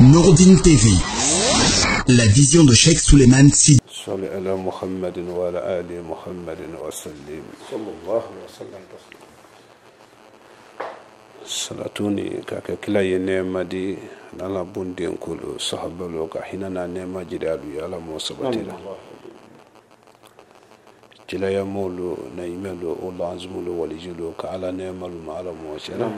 Nourdine TV, la vision de Cheikh Souleymane Sy. Salli ala Muhammadin wa ala ali Muhammadin wa sallim. Sallallahu alaihi wa sallam. Salatuni kaka kila ye nema di nala bundi nkulu sahabalo ka hinana nema jidalu ya ala mo sabatila. Kila ya mulu na imelu Allah azmulu walijulu ka ala nema luma ala mo shara.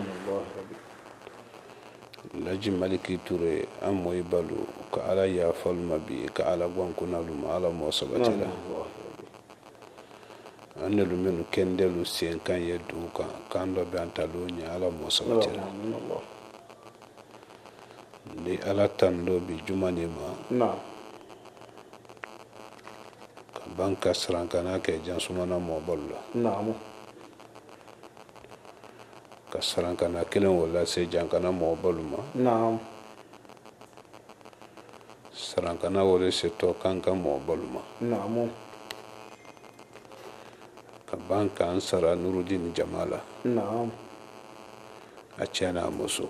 Laji maliki ture amoy balu ka ala ya falma bi ka ala gwankuna luma ala mo sabatila. Anelu menu kendelu senkan yedu kando be antalo nya ala mo sabatila. Ni ala tando bi jumani ma ka banka srankana ke jansumana mo bollo ka srankana kelen wala se jankana mo boluma srankana wala se to kanka mo boluma ka banka ansara Nuruddin Jamala achana muso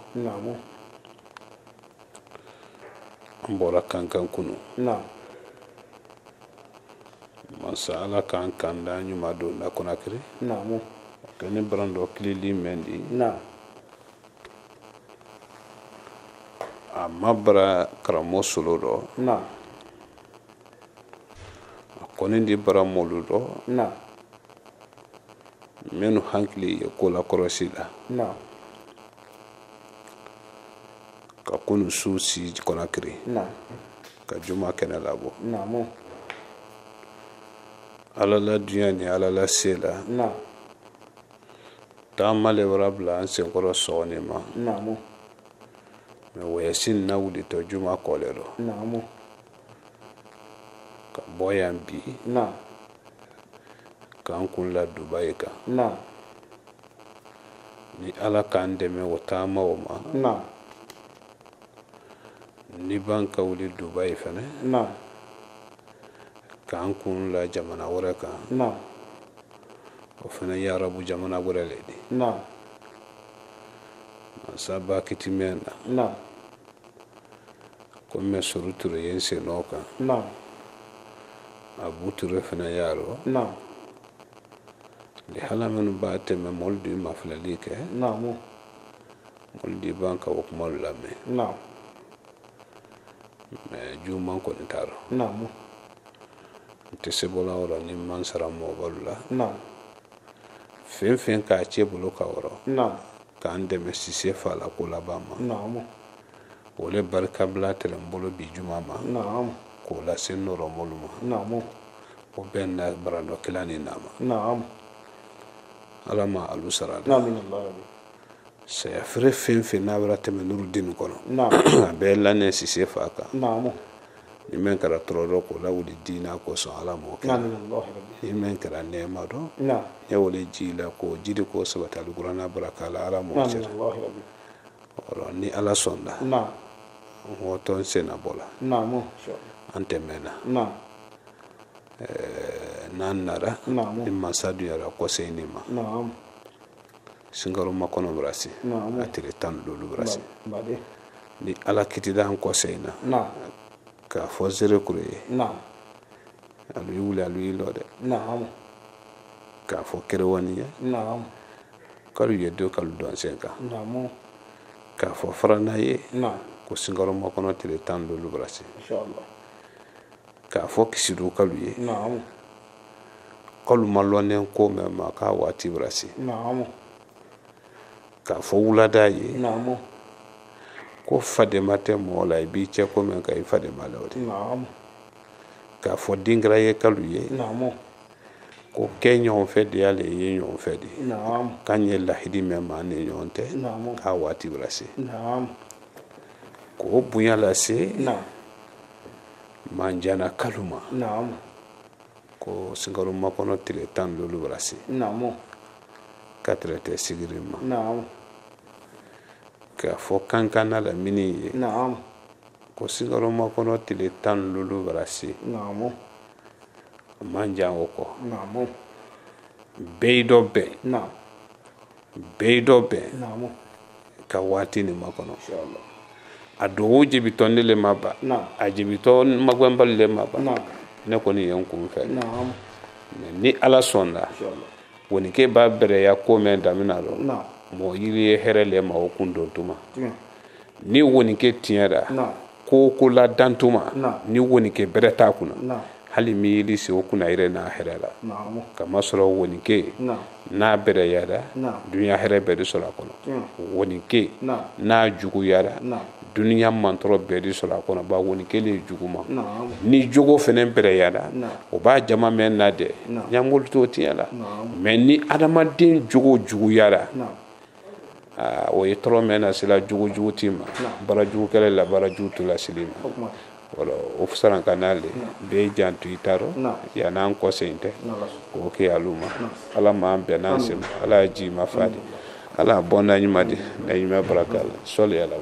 ambora kankan kunu masa ala kankan da nyuma do na konakri kani brando klili mendi amabra kramo suludo koni di bramoludo menu hankli ko la korosila ka kunu susi konakri ka juma kena labo ala la dunya ni ala la sela ta male warabla an sen koro soni ma me wesin na wudi to juma kolero ka boyan bi ka an kun la Dubai ka ni ala kan deme wata mawma ni banka wuli Dubai fane ka an kun la jamana wara ka o fana ya rabu jamana wara ledi masaba kitimena comme suruture yense noka abuture fana yaro li hala menu baate me moldi maflalike moldi banka wok mollame me juman ko ntaro te sebola wala ni mansara mo bolla fen ka chebulu ka woro ka ande me sise fala ko la bama wole barka blatel mbolo bi jumama ko la senoro moluma o benna brando kilani nama alama alusara amin allah se afre fen na brate me Nuruddin kono be la ne sise faka ni men kara troro ko la wudi dina ko so ala mo ke amin allah ni men kara ne ma do ya wole jila ko jidi ko sabata al qur'ana baraka ala mo ke amin allah oro ni ala sonda o ton sena bola ante mena nan nara ni masadu yara ko seenima singaro makono brasi atire tan lolu brasi ni ala kitida ko seena ka fozere kure alu yula alu ilode ka fo kerwani kalu yedo kalu don senka ka fo frana ye ko singaro makono tire tan lolu brasi inshallah ka fo kisidu kalu ye kalu malone ko me ma ka wati brasi ka fo wulada ye ko fade mate mo la bi che ko men kay fade malawde ka fo dingra ye kalu ye ko kenyon fede yale ye nyon fede kanye la hidi me mane nyonte ka wati brasi ko bunya la se manjana kaluma ko singaro makono tile tan lolu brasi katrete sigirima ka fo kankana la mini ko singaro makono tile tan lolu brasi manja oko beido be ka wati ni makono a dogo jibiton le maba a jibiton magwambal le maba ne ko ni yankun fe ni ala sonda woni ke ba bere ya ko men damina ro mo yiri herele ma o kundo tuma ni woni ke tiara ko la dantuma ni woni ke bere ta kuna hali mi yiri se o kuna ire na herela kama soro woni ke na bere yada dunya here bere sura kono woni ke na jugu yada dunya mantoro bere sura kono ba woni ke le juguma ni jogo fenen bere yada o ba jama men na de nyamul to tiala men ni adama den jugu yada o yitro mena sila jugu tima bara jugu kala la bara jugu tula silima wala o fusaran kanale be jantu itaro ya nan ko sente ko ke aluma ala ma ambe nan sim ala ji mafadi ala bona nyima di na nyima barakal soli ala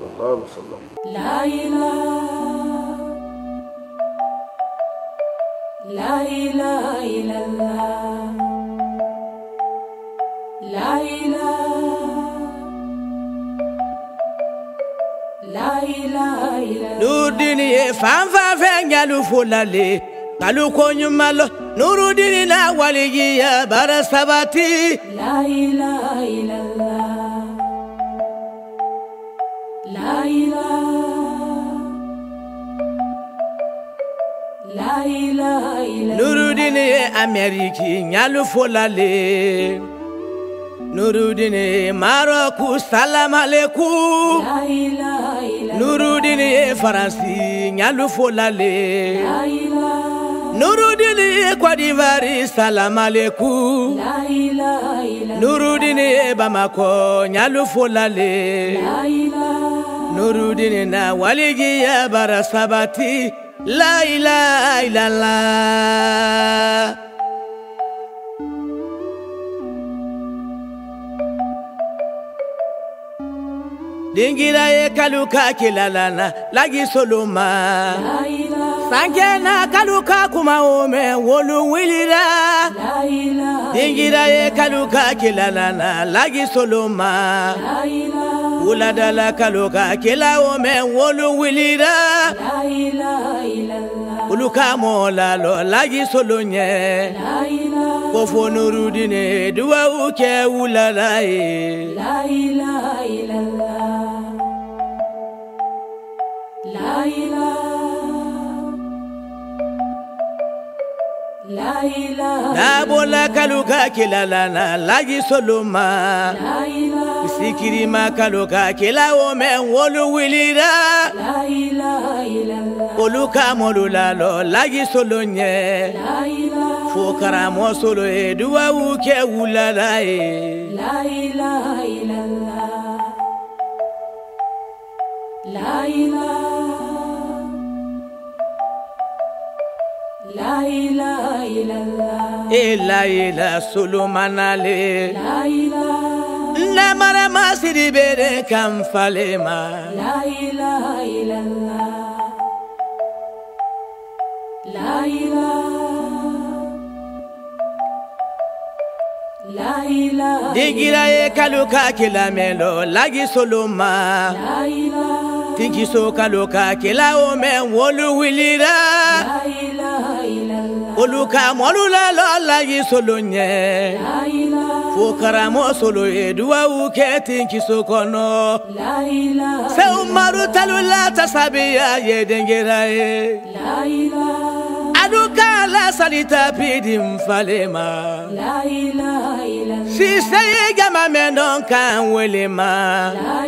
la ilaha illallah la ilaha Nurudini fanfa fengalu fulale kalu konyumalo Nurudini na waligiya bara sabati la ilaha illallah la ilaha illallah Nurudini Ameriki nyalu fulale Nurudini Maroku salam aleikum la ilaha illallah Nurudini Faransi nyalu folale la ilaha Nurudini Côte d'Ivoire salam aleikum la ilaha illallah Nurudini Bamako nyalu folale la ilaha Nurudini na waligiya bara sabati la ilaha illallah Dingira ye kaluka kilalana lagi soloma la ilaha Sankena kaluka kuma ome wolu wilira la ilaha Dingira ye kaluka kilalana lagi soloma la ilaha Uladala kaluka kila ome wolu wilira la ilaha illallah Uluka mola lo lagi solonye la ilaha Kofo Nurudini duwa uke ulalaye la ilaha illallah la ilaha Nabola kaluka kilalana lagi soloma la ilaha Sikirima kaluka kila ome wolu wilira la ilaha illallah Oluka molula lo lagi solonye la ilaha Fokara mo solo duwa uke ulalaye la ilaha illallah la ilaha illallah Ela solomanale la ilaha Namara masiri bere kamfalema la ilaha illallah la ilaha Dingira ye kaluka kilamelo lagi soloma la ilaha Tinkiso kaluka kila ome wolu wilira la ilaha illallah Oluka molula lo lagi solonye la ilaha Fokara mo solo duwa uke tinkiso kono la ilaha Se umaru talula tasabiya ye dingira ye la ilaha Aduka la salita pidi mfalema la ilaha illallah Sise ye gama mendon kan welema la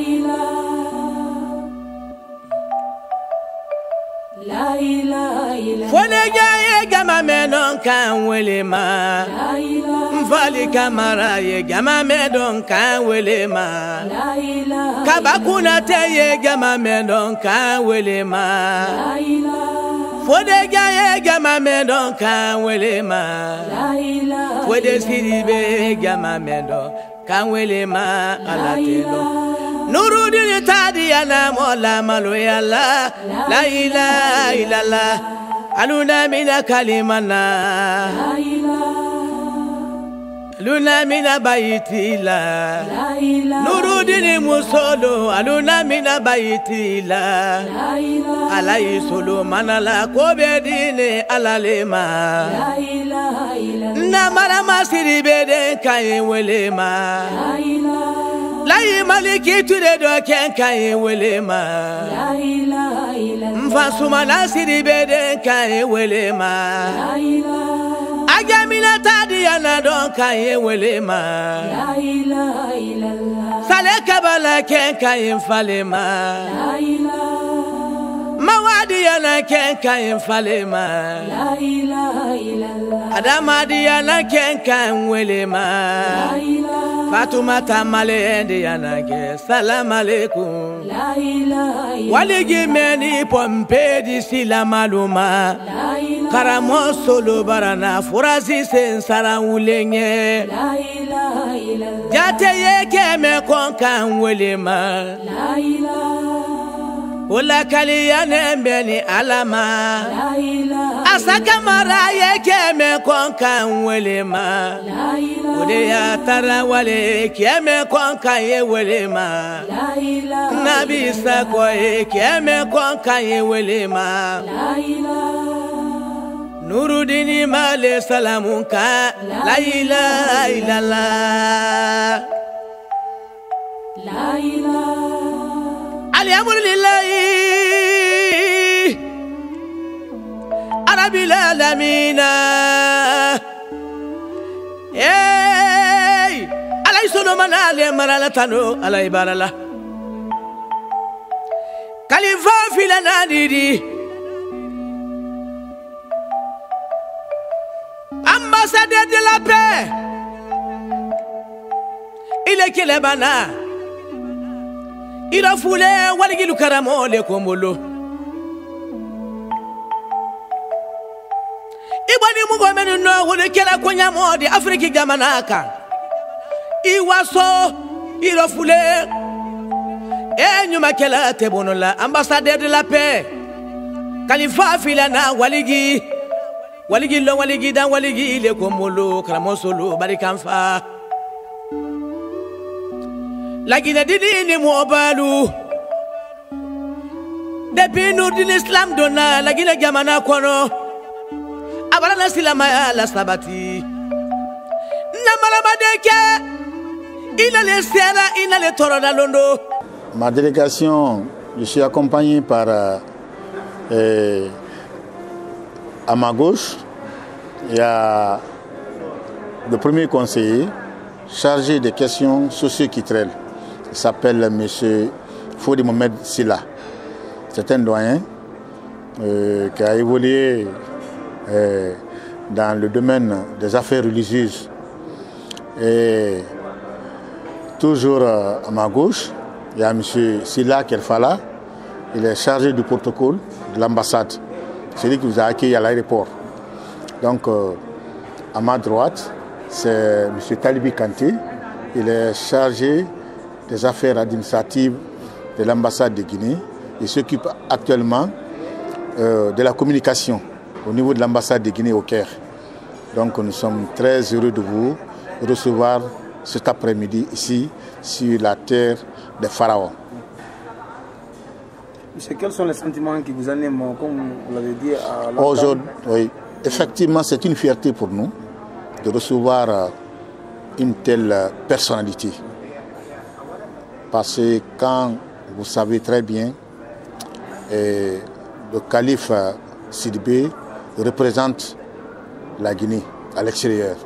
ilaha illallah Fonega ye gama mendon kan welema la ilaha Mfali kamara ye gama mendon kan welema la ilaha Kabakuna te ye gama mendon kan welema la ilaha Fonega ye gama mendon kan welema la ilaha Fode siribe gama mendon kan welema alatelo Nurudini tadiyana mola maloyala la ilaha illallah aluna mina kalimana la ilaha Luna mina bayitila Nurudini musolo aluna mina bayitila Alai solo manala kobedine alalema Namara masiri bede kaye welema Lai maliki tude do ken kaye welema Mfasuma nasiri bede kaye welema Agamina tadiana don kaye welema La ilaha illallah Saleka bala ken kaye falema La ilaha Mawadiana ken kaye falema La ilaha illallah Adamadiana ken kaye welema La ilaha Fatuma tamale ndiana ke salam alaikum La ilaha illallah Waligi meni pompe di sila maluma La ilaha Karamo solo barana furazi sen sarawulenye La ilaha illallah Jate yeke me konka welema La ilaha Ola kaliya nembeni alama La ilaha Asaka mara yeke me konka welema La ilaha Odeya tarawale keme konka ye welema La ilaha Nabi sako keme konka ye welema La ilaha Nurudini male salamunka La ilaha illallah La ilaha Alhamdulillahi Arabil alamina Hey Alay solo manale marala tano alay barala Khalifa filana didi Ambassadeur de la paix Il est Kelebana Il a foulé Waligilu Karamo le Komolo Ibani Mugomenu no Wole Kela Konyamo de Afrique Gamanaka Iwaso Il a foulé Nyuma Kela Tebonola Ambassadeur de la paix Khalifa filana Waligi Waligi lo waligi dan waligi le komolo Karamo solo barikanfa La Guinée dini mo balu Depuis nous din Islam donna la Guinée gamana kono Abarana silama la sabati Namara madeke Il a les serra il a les toro da londo. Ma délégation, je suis accompagné par à ma gauche, il y a le premier conseiller chargé des questions socio-culturelles. Il s'appelle M. Fodi Mohamed Silla. C'est un doyen qui a évolué dans le domaine des affaires religieuses. Et toujours à ma gauche, il y a M. Silla Kelfala. Il est chargé du protocole de l'ambassade. C'est lui qui vous a accueilli à l'aéroport. Donc, à ma droite, c'est M. Talibi Kanté. Il est chargé des affaires administratives de l'ambassade de Guinée. Il s'occupe actuellement de la communication au niveau de l'ambassade de Guinée au Caire. Donc, nous sommes très heureux de vous recevoir cet après-midi ici, sur la terre des pharaons. Monsieur, quels sont les sentiments qui vous animent, comme vous l'avez dit à la Aujourd'hui, oui, effectivement, c'est une fierté pour nous de recevoir une telle personnalité. Parce que quand vous savez très bien, le calife Sidibé représente la Guinée à l'extérieur.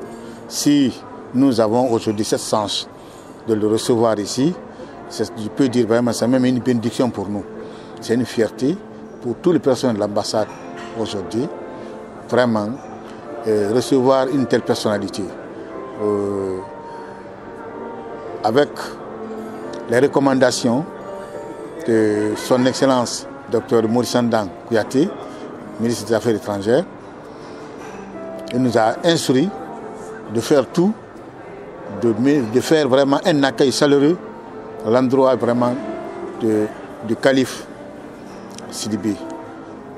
Si nous avons aujourd'hui cette chance de le recevoir ici, je peux dire vraiment c'est même une bénédiction pour nous. C'est une fierté pour toutes les personnes de l'ambassade aujourd'hui, vraiment, recevoir une telle personnalité. Avec les recommandations de son Excellence Dr Maurice Ndang Kouyaté, ministre des Affaires étrangères, il nous a instruit de faire tout, de faire vraiment un accueil chaleureux à l'endroit vraiment du calife Sidibé.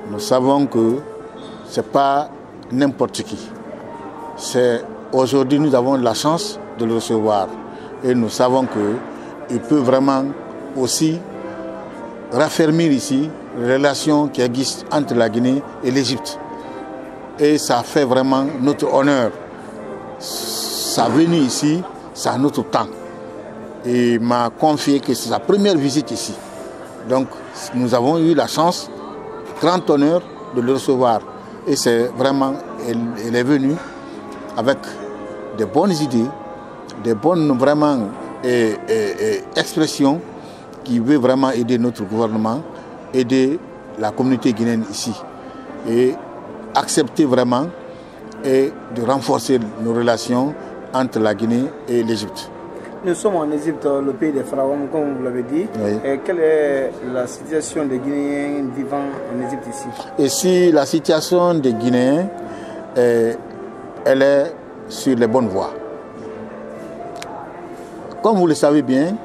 Nous savons que ce n'est pas n'importe qui. C'est aujourd'hui nous avons la chance de le recevoir. Et nous savons qu'il peut vraiment aussi raffermir ici les relations qui existent entre la Guinée et l'Égypte. Et ça fait vraiment notre honneur. Sa venue ici, c'est à notre temps. Et il m'a confié que c'est sa première visite ici. Donc nous avons eu la chance, grand honneur de le recevoir. Et c'est vraiment, elle est venue avec de bonnes idées, de bonnes vraiment expressions qui veut vraiment aider notre gouvernement, aider la communauté guinéenne ici. Et accepter vraiment et de renforcer nos relations entre la Guinée et l'Égypte. Nous sommes en Égypte, le pays des pharaons, comme vous l'avez dit. Oui. Et quelle est la situation des Guinéens vivant en Égypte ici? Ici, la situation des Guinéens, elle est sur les bonnes voies. Comme vous le savez bien,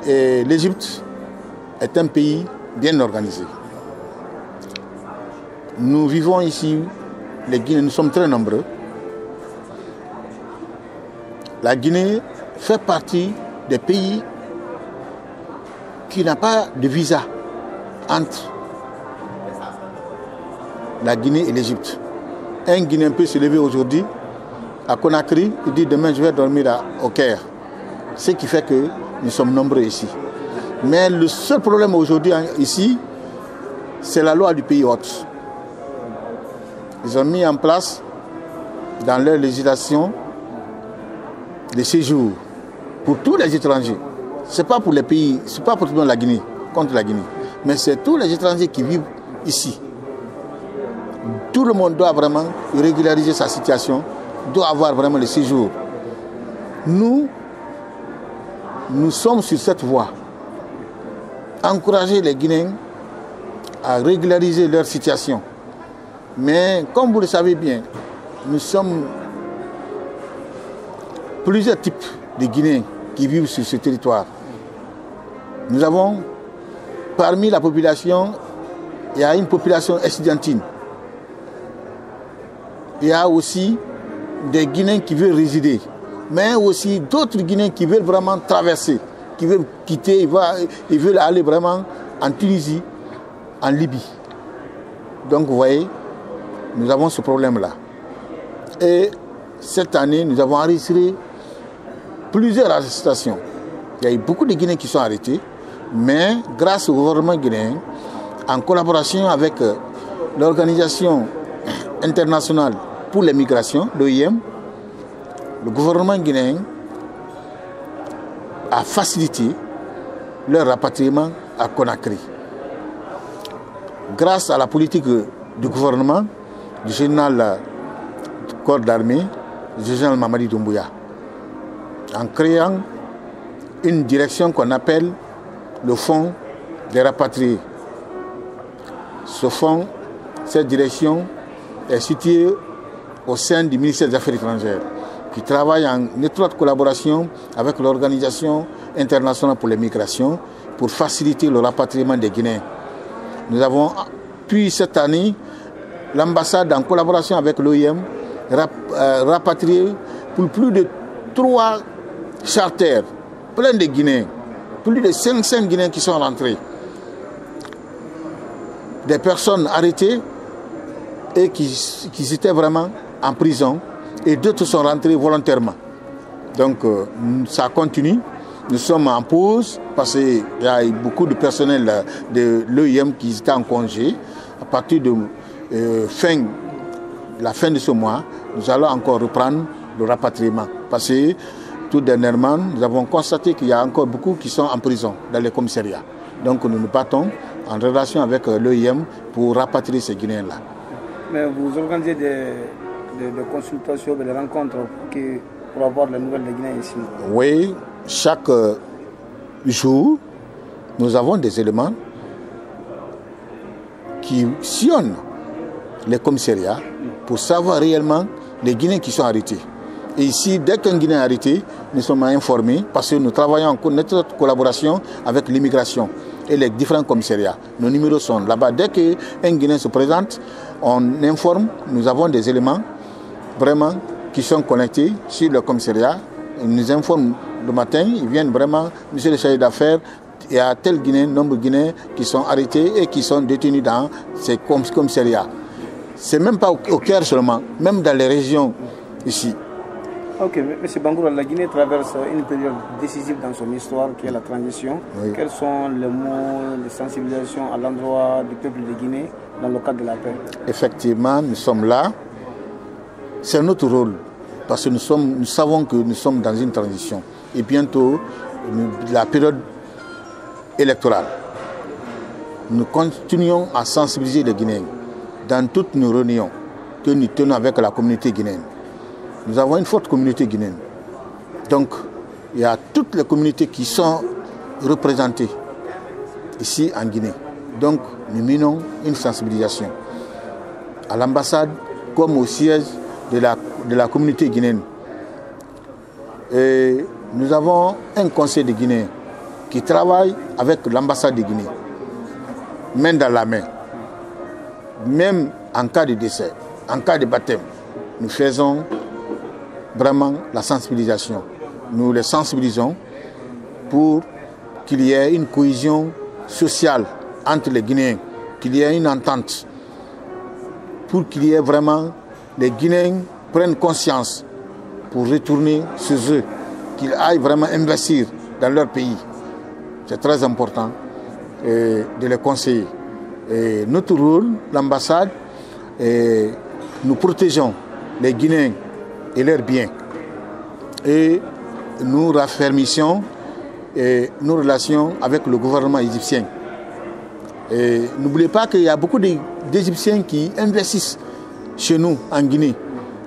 l'Égypte est un pays bien organisé. Nous vivons ici, les Guinéens, nous sommes très nombreux. La Guinée fait partie des pays qui n'ont pas de visa entre la Guinée et l'Égypte. Un Guinéen peut se lever aujourd'hui à Conakry et dire demain je vais dormir au Caire. Ce qui fait que nous sommes nombreux ici. Mais le seul problème aujourd'hui ici, c'est la loi du pays hôte. Ils ont mis en place dans leur législation des séjours pour tous les étrangers. Ce n'est pas pour les pays, ce n'est pas pour tout le monde la Guinée, contre la Guinée, mais c'est tous les étrangers qui vivent ici. Tout le monde doit vraiment régulariser sa situation, doit avoir vraiment le séjour. Nous sommes sur cette voie. Encourager les Guinéens à régulariser leur situation. Mais comme vous le savez bien, nous sommes plusieurs types de Guinéens qui vivent sur ce territoire. Nous avons, parmi la population, il y a une population estudiantine. Il y a aussi des Guinéens qui veulent résider, mais aussi d'autres Guinéens qui veulent vraiment traverser, qui veulent quitter, ils veulent aller vraiment en Tunisie, en Libye. Donc vous voyez, nous avons ce problème-là. Et cette année, nous avons enregistré plusieurs arrestations. Il y a eu beaucoup de Guinéens qui sont arrêtés, mais grâce au gouvernement guinéen, en collaboration avec l'Organisation internationale pour les migrations, l'OIM, le gouvernement guinéen a facilité leur rapatriement à Conakry. Grâce à la politique du gouvernement, du général du corps d'armée, du général Mamadi Doumbouya, en créant une direction qu'on appelle le Fonds des rapatriés. Ce fonds, cette direction est située au sein du ministère des Affaires étrangères, qui travaille en étroite collaboration avec l'Organisation internationale pour les migrations pour faciliter le rapatriement des Guinéens. Nous avons, puis cette année, l'ambassade en collaboration avec l'OIM rapatrié pour plus de 3 charters, plein de Guinéens, plus de 500 Guinéens qui sont rentrés. Des personnes arrêtées et qui étaient vraiment en prison, et d'autres sont rentrés volontairement. Donc ça continue. Nous sommes en pause parce qu'il y a beaucoup de personnel de l'OIM qui étaient en congé. À partir de la fin de ce mois, nous allons encore reprendre le rapatriement. Parce que tout dernièrement, nous avons constaté qu'il y a encore beaucoup qui sont en prison dans les commissariats. Donc nous nous battons en relation avec l'OIM pour rapatrier ces Guinéens-là. Mais vous organisez des consultations, des rencontres pour avoir les nouvelles des Guinéens ici? Oui, chaque jour, nous avons des éléments qui sillonnent les commissariats pour savoir réellement les Guinéens qui sont arrêtés. Et ici, dès qu'un Guinéen est arrêté, nous sommes informés parce que nous travaillons en notre collaboration avec l'immigration et les différents commissariats. Nos numéros sont là-bas. Dès qu'un Guinéen se présente, on informe, nous avons des éléments vraiment qui sont connectés sur le commissariat. Ils nous informent le matin, ils viennent vraiment, monsieur le chargé d'affaires, il y a tel Guinéen, nombre de Guinéens qui sont arrêtés et qui sont détenus dans ces commissariats. C'est même pas au Caire seulement, même dans les régions ici. Ok, M. Bangoura, la Guinée traverse une période décisive dans son histoire qui est la transition. Oui. Quels sont les mots de sensibilisation à l'endroit du peuple de Guinée dans le cadre de la paix? Effectivement, nous sommes là. C'est notre rôle parce que nous savons que nous sommes dans une transition. Et bientôt, la période électorale. Nous continuons à sensibiliser les Guinéens dans toutes nos réunions que nous tenons avec la communauté guinéenne. Nous avons une forte communauté guinéenne. Donc, il y a toutes les communautés qui sont représentées ici en Guinée. Donc, nous menons une sensibilisation à l'ambassade comme au siège de la communauté guinéenne. Et nous avons un conseil de Guinée qui travaille avec l'ambassade de Guinée, main dans la main. Même en cas de décès, en cas de baptême, nous faisons vraiment la sensibilisation. Nous les sensibilisons pour qu'il y ait une cohésion sociale entre les Guinéens, qu'il y ait une entente, pour qu'il y ait vraiment, les Guinéens prennent conscience pour retourner chez eux, qu'ils aillent vraiment investir dans leur pays. C'est très important de les conseiller. Et notre rôle, l'ambassade, nous protégeons les Guinéens et leurs biens. Et nous raffermissons nos relations avec le gouvernement égyptien. Et n'oubliez pas qu'il y a beaucoup d'Égyptiens qui investissent chez nous en Guinée.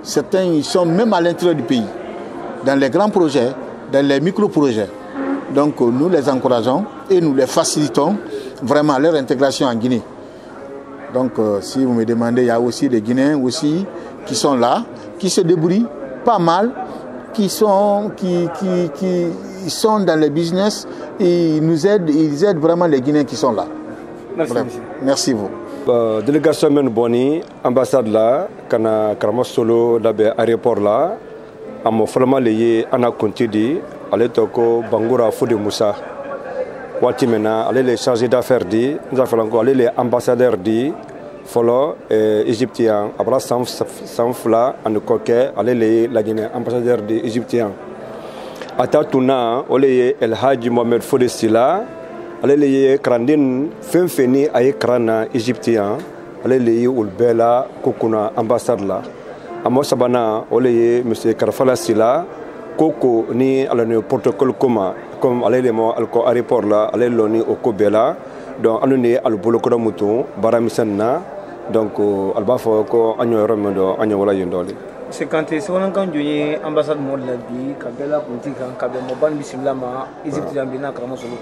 Certains ils sont même à l'intérieur du pays, dans les grands projets, dans les micro-projets. Donc nous les encourageons et nous les facilitons vraiment leur intégration en Guinée. Donc si vous me demandez, il y a aussi des Guinéens aussi qui sont là, qui se débrouillent pas mal, qui sont dans le business et ils aident vraiment les Guinéens qui sont là. Merci, monsieur. Merci vous. Délégation men boni ambassade là kana karama solo labe aéroport là amo falama leye ana kontidi ale toko Bangoura Fodé Moussa wati mena ale les chargés d'affaires di nous falango ale les ambassadeurs di folo égyptien abra sanfla an koke ale les la Guinée ambassadeur di égyptien atatuna ole El Hadji Mohamed Fodé Sila ale le krandin fenfeni ay krana égyptien ale le ulbela kokuna ambassade la amo sabana ole monsieur Karfala Sila koko ni ala ne protocole comme ale le mo alko aéroport la ale loni o kobela donc anone al boloko mutu baramisanna donc alba fo ko anyo remondo anyo wala yendoli c'est quand c'est on kan joye ambassade mo la bi kabela politique kabela mo ban bisimlama Égypte jambina karama solo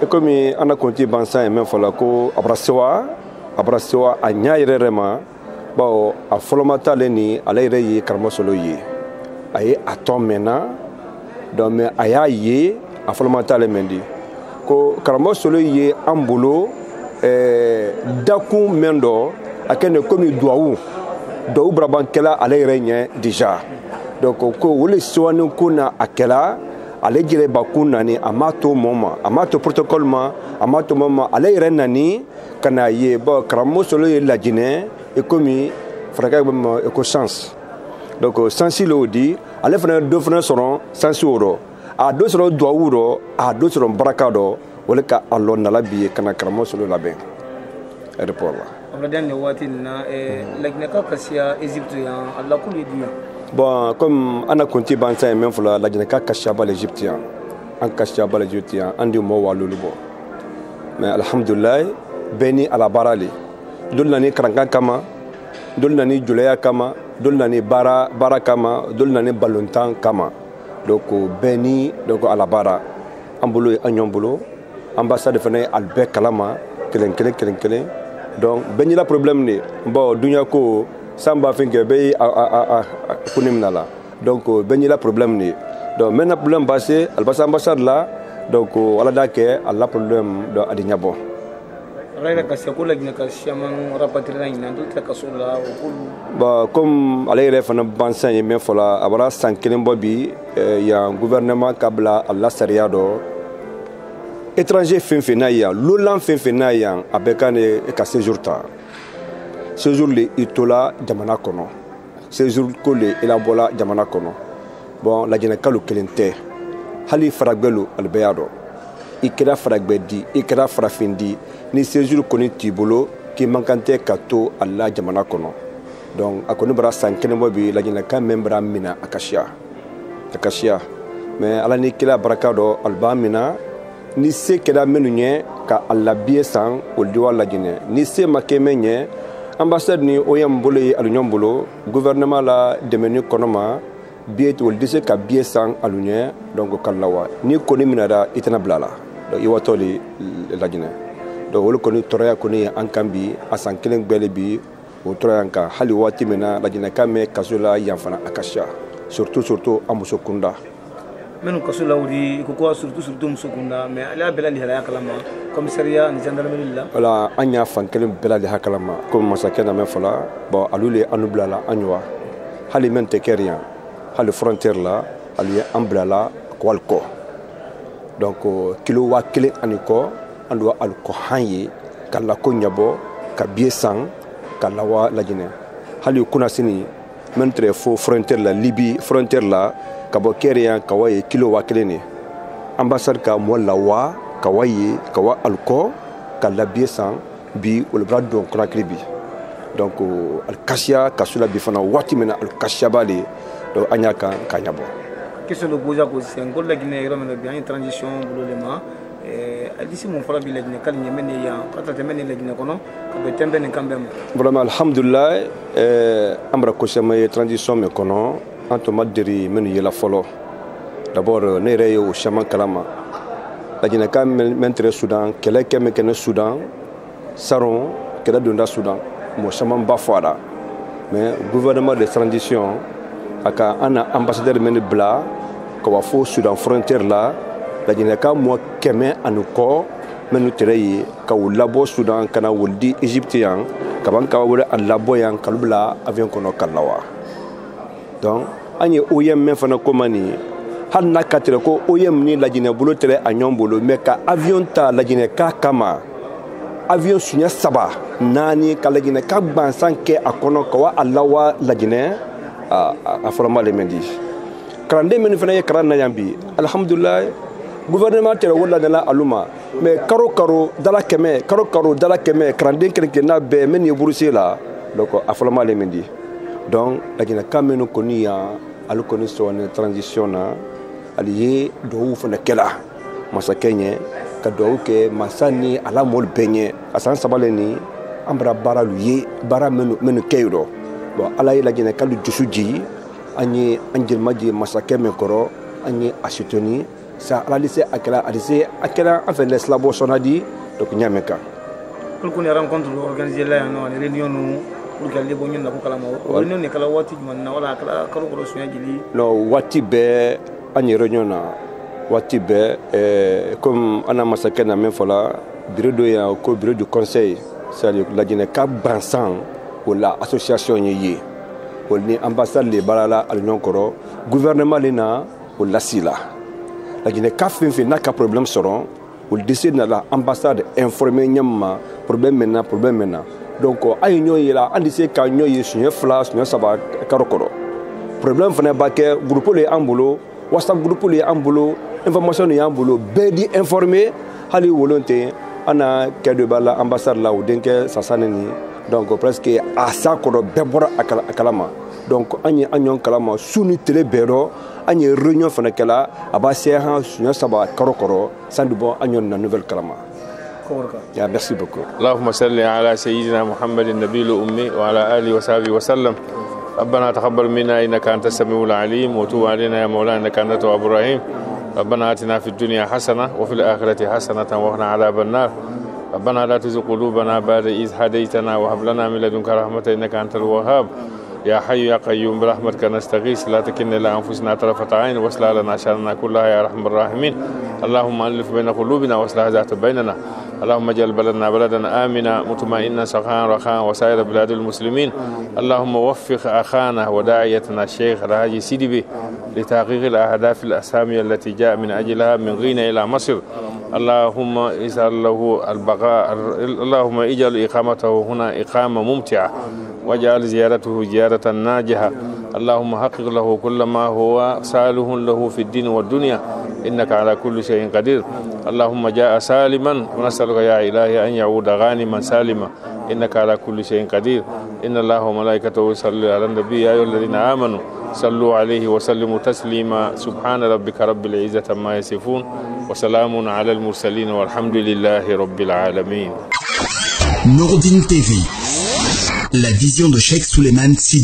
comme ana konti bansa même fola ko abrasewa anya irerema ba a folomata leni ala ire yi karama solo yi ay atomena donc mais aya yi a folomata le mendi ko karama solo yi ambulo daku mendo akene comme doaou do braban kala ale renya déjà donc ko wole soanu kuna akela ale jire bakuna ni amato moma amato protocole ma amato moma ale renani kana ye ba kramo solo la Guinée et comme fraka ba ko chance donc sensi lo di ale fana do fana soron sensi oro a do soron do wuro a do soron brakado wole ka allo na labi kana kramo solo la ben aéroport la bon, comme on a compté bansa même pour la Guinée kashaba l'égyptien, en kashaba l'égyptien, on dit mo walulubo. Mais alhamdulillah, beni ala barali. Dol nani kranga kama, dol nani julaya kama, dol nani bara kama, dol nani balontan kama. Donc beni donc ala bara. Ambulo anyombulo, ambassade fene albe kalama, kelen. Donc ben la problème ni bon dunya ko samba finke be kunimnala donc ben la problème ni donc maintenant problème passé al ambassade là donc wala dake alla problème do adinya bon comme ale yɛrɛ fana bansan ye min fɔla a bɔra san kelen bɔ bi yan gouvernement ka bila a la sariya dɔ étranger fɛn fɛn n'a yan lolan fɛn fɛn n'a yan a bɛ kan de ka séjour ta séjour le i tola jamana kɔnɔ séjour ko le i labɔla jamana kɔnɔ bon lajɛnɛkalo kelen tɛ hali faragbɛlo ale bɛɛ y'a dɔn i kɛra faragbɛ di i kɛra farafin di ni séjour kɔni t'i bolo k'i man kan tɛ ka to a la jamana kɔnɔ donc a kɔni bara san kelen bɔ bi lajɛnɛkan min bara mina a kasiya mais ala ni kira baraka dɔ ali b'a mina ni se kɛra minnu ɲɛ ka a labiye san olu de b'a lajɛnɛ ni se ma kɛ min ɲɛ ambassade ni OIM bolo ye alu ɲɔgɔn bolo gouvernement la dɛmɛni kɔnɔ ma biye olu de se ka biye san alu ɲɛ donc ka lawa ni kɔni minara i tɛna bila la donc i watɔ de lajɛnɛ donc olu kɔni tɔɔrɔya kɔni ye an kan bi a san kelen gbɛle bi o tɔɔrɔya kan hali waati min na lajɛnɛkan mɛn kaso la yan fana a ka siya surtout an muso kunda minnu kaso la wuli ko surtout muso kunda mais ala bɛɛ la lihalaya kalama commissariat ni gendarmerie la voilà an y'a fan kelen bɛɛ la lihalaya kalama comme masakɛ na mɛn fɔla bon alu le anu bilala an ɲuwa hali mɛn tɛ kɛ yan hali frontière la alu ye an bilala kɔli kɔ donc kilo 1,000 ani kɔ an doit alu kɔ han ye ka lako ɲɛbɔ ka biye san ka lawa lajɛnɛ hali kuna sini mɛn tɛ fo frontière la Libye frontière la ka bɔ kɛri yan ka wa ye kilo 1,000 ni ambassade ka mɔ lawa ka wa ye ka wa alu kɔ ka labiye san bi olu b'a dɔn Conakry bi donc alu kasiya kaso la bi fana waati min na alu kasiyaba de donc an y'a kan ka ɲɛbɔ question de boja ko sen ko Laginɛ yɔrɔ min na bi an ye transition bolo de ma d'ici mun fara bi Laginɛ kali ɲɛmɛ ne yan ka taa tɛmɛ ne Laginɛ kɔnɔ ka bɛ tɛnbɛ nin kan bɛɛ ma vraiment alhamdulillah an bara kosɛbɛ ye transition min kɔnɔ an tun ma deli minnu yela fɔlɔ d'abord ne yɛrɛ ye o caman kalama lajɛnɛkan mɛn tɛrɛ Sudan kɛlɛ kɛ min kɛ ne Sudan Saron kɛlɛ donda Sudan mɔgɔ caman ba fɔ a la mais gouvernement de transition a ka an na ambassadeur mɛn bila ka wa fo Sudan frontière la lajɛnɛkan mɔgɔ 100 ani kɔ minnu tɛrɛ ye ka u labɔ Sudan ka na woli di Egypte yan ka ban ka wele a labɔ yan k'olu bila avion kɔnɔ ka lawa donc an ye OIM mɛn fana ko man nin hali n'a ka tɛrɛ ko OIM ni lajɛnɛ bolo tɛrɛ a ɲɔgɔn bolo mais ka avion ta lajɛnɛka kama avion suɲɛ 3 4 ka lajɛnɛka gbansan kɛ a kɔnɔ ka wa a lawa lajɛnɛ a fɔra m'ale mɛn di kalanden minnu fana ye kalan na yan bi alhamdulillah gouvernement tɛrɛ wolo la alu ma mais karo dala kɛmɛ kalanden kelen-kelenna bɛɛ minnu ye burusi la donc a fɔra m'ale mɛn di donc lajɛnɛkan minnu kɔni yan alu kɔni sɔnni transition na ali ye duwawu fana kɛla masakɛ ɲɛ ka duwawu kɛ masa ni ala mɔlu bɛɛ ɲɛ a san 3 ni an bara baara lu ye baara minnu kɛ yɔrɔ bon ala ye lajɛnɛkan lu dusu jigi an ye an jelimaji masakɛ min kɔrɔ an ye a soutenu sa ala se a kɛra an fɛ l'eslabo sɔnna di donc ɲamɛ kan pour qu'on rencontre organiser là non réunion nous pour que les bonnes na ko kala ma réunion ne kala waati man na wala kala karo sunya jili non waati bɛɛ an ye réunion na waati bɛɛ comme ana masakɛ na min fɔla bureau do ya ko bureau du conseil c'est-à-dire lajɛnɛka bansan o la association ye o ni ambassade le balala al ɲɔgɔn kɔrɔ gouvernement le na o lasila lajɛnɛka fɛn fɛn n'a ka problème sɔrɔ o dese na la ambassade informé ɲɛma problème mɛn na donc a ye ɲɔgɔn ye la an tɛ se ka ɲɔgɔn ye siɲɛ 2 siɲɛ 3 karo kɔrɔ problème fana b'a kɛ groupe le y'an bolo WhatsApp groupe le y'an bolo information le y'an bolo bɛɛ di informé hali wolon tɛ an na kɛ dɔ b'a la ambassade la o denkɛ Sasane ni donc presque a sa kɔrɔ bɛɛ bɔra a kalama donc an ye an ɲɔgɔn kalama su ni tile bɛɛ rɔ an ye réunion fana kɛla a b'a se han siɲɛ 3 karo kɔrɔ sans du bon an ɲɔgɔn na nouvelle kalama. يا merci beaucoup. اللهم صل على سيدنا محمد النبي الأمي وعلى آله وصحبه وسلم. ربنا تقبل منا إنك أنت السميع العليم وتوب علينا يا مولانا إنك أنت التواب الرحيم. ربنا آتنا في الدنيا حسنة وفي الآخرة حسنة وقنا عذاب النار. ربنا لا تزغ قلوبنا بعد إذ هديتنا وهب لنا من لدنك رحمة إنك أنت الوهاب. يا حي يا قيوم برحمتك نستغيث لا تكلنا إلى أنفسنا طرفة عين واصلح لنا شأننا كلها يا أرحم الراحمين. اللهم ألف بين قلوبنا واصلح ذات بيننا اللهم اجعل بلدنا بلدا آمنا مطمئنا سخاء رخاء وسائر بلاد المسلمين. اللهم وفق أخانا وداعيتنا الشيخ الحاج سيدي لتحقيق الأهداف الأسامية التي جاء من أجلها من غينة إلى مصر. اللهم اجعل له البقاء، اللهم اجعل إقامته هنا إقامة ممتعة، واجعل زيارته زيارة ناجحة. اللهم حقق له كل ما هو صالح له في الدين والدنيا، إنك على كل شيء قدير. اللهم جاء سالما ونسألك يا إلهي أن يعود غانما سالما، إنك على كل شيء قدير. إن الله وملائكته يصلون على النبي يا أيها الذين آمنوا صلوا عليه وسلموا تسليما. سبحان ربك رب العزة عما يصفون وسلام على المرسلين والحمد لله رب العالمين. Nourdine TV, la vision de Cheikh Souleymane Sy.